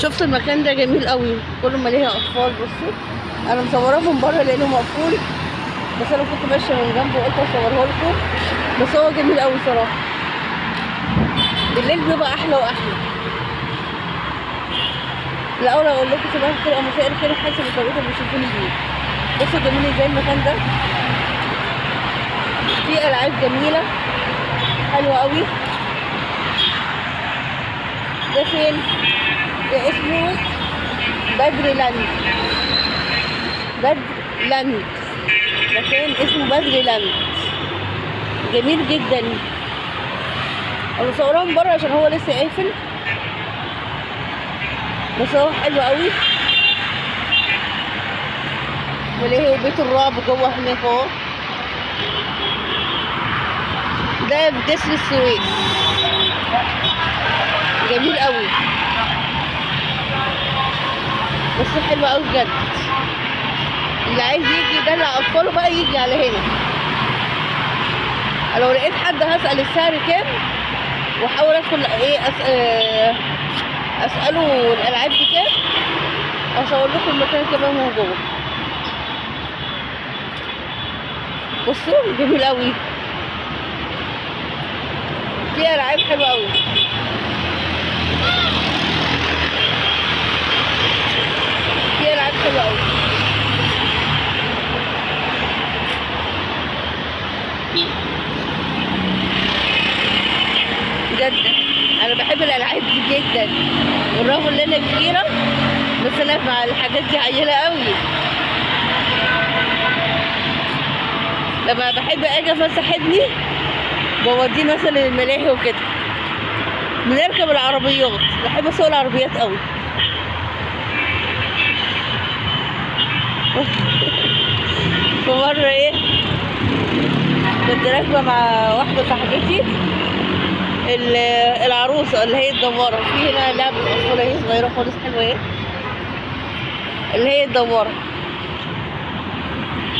شفت المكان ده جميل قوي، كل ما ليها اطفال. بصوا انا مصوراه من بره لانه مقفول، بس انا كنت ماشيه من جنبه وقلت اصوره لكم. بس هو جميل قوي صراحه، بالليل بيبقى احلى واحلى. الاول اقول لكم صباح الخير او مساء الخير حسب الطريقه اللي بتشوفوني بيه. بصوا جميل ازاي المكان ده، فيه العاب جميله حلوه قوي. ده فين؟ ده اسمه بدر لاند. بدر لاند، مكان اسمه بدر لاند، جميل جدا. انا مصوراه من بره عشان هو لسه قافل، بس هو حلو قوي. وليه بيت الرعب جوه هناك اهو. ده في جسر السويس، جميل قوي، بس حلو قوي بجد. اللي عايز يجي يدلع اطفاله بقى يجي على هنا. لو لقيت حد هسأل السعر كام، واحاول ادخل ايه اساله الالعاب دي كام، اصور لكم المكان كمان من جوه. بصوا جميل قوي، في العاب حلوه قوي. في العاب حلوه قوي بجد. انا بحب الالعاب دي جدا، بالرغم ان انا كبيره، بس انا مع الحاجات دي عيله قوي. لما بحب اجي افسح ابني بوديه مثلا الملاهي وكده، بنركب العربيات. بحب اسوق العربيات قوي. في مره ايه، كنت راكبه مع واحده صاحبتي العروسه اللي هي الدواره. في هنا لعبه اطفال اهي صغيره خالص حلوه اهي، اللي هي الدواره.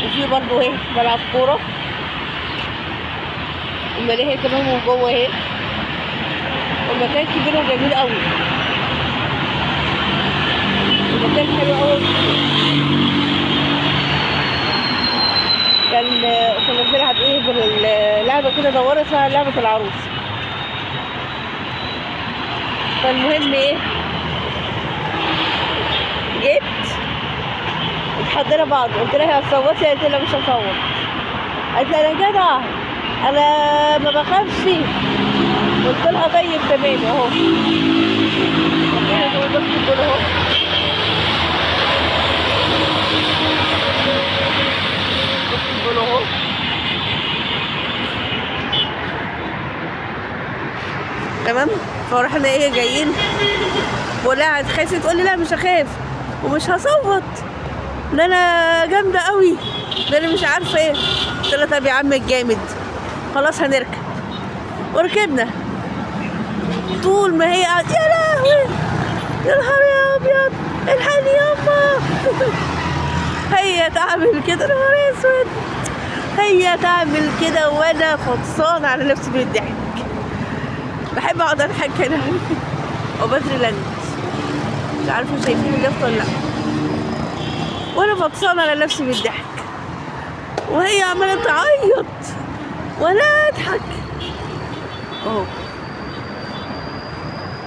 وفي برضه اهي بلعب كوره، الملاهي كمان من جوه اهي. المكان كبير وجميل قوي، المكان حلو قوي. كنا بنلعب ايه باللعبه كده دواره اسمها لعبه العروس. فالمهم ايه، جيت اتحدينا بعض، قلت لها هتصوتي؟ قالت لي مش هصوت. قالت لي انا جدع، انا ما بخافش. قلت لها طيب تمام اهو. بس كده اهو، بس اهو. تمام. فرحنا ايه جايين، بقول لها هتخافي؟ تقول لي لا مش هخاف ومش هصوت، ده انا جامده قوي، ده انا مش عارفه ايه. قلت لها طب يا عم الجامد خلاص هنركب. وركبنا. طول ما هي قاعده يا لهوي يا نهار يا ابيض الحقني ياما هي تعمل كده، نهار اسود، هي تعمل كده وانا فطسان على نفسي بالضحك. بحب اقعد اضحك كده. وبدر لاند، مش عارفه شايفين اللفت ولا لا، وانا فطسان على نفسي بالضحك، وهي عماله تعيط وانا اضحك اهو.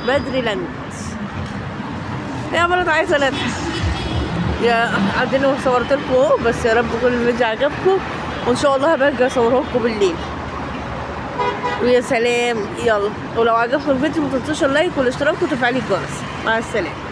بدر لاند، هي عماله تعيط وانا اضحك. يا عندنا صورت لكم اهو، بس يا رب كل الفيديو عجبكم، وان شاء الله هبقى اصوره لكم بالليل. ويا سلام. يلا، ولو عجبكم الفيديو ما تنسوش اللايك والاشتراك وتفعيل الجرس. مع السلامه.